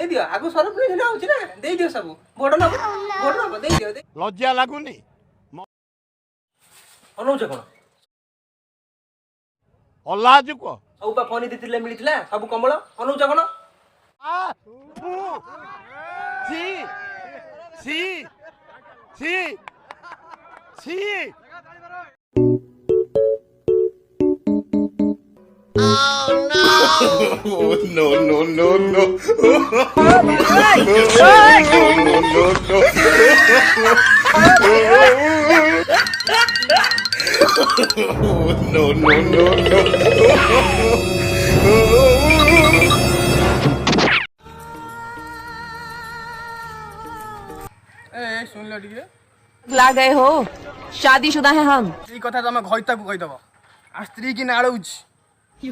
दे दियो आगु सरप्राइज ना होछि ना दे दियो सब बोड न दे दियो लज्जा लागुनी अनौछ कोन अल्लाह को सब पा फोन दितिले मिलितला सब कमल अनौछ कोन सी सी सी सी Oh no no no no no no no ए सुन ल दिगे ला गए हो शादीशुदा है हम ई कथा तमे घइता को कहि दबो आ स्त्री की नाळौछ की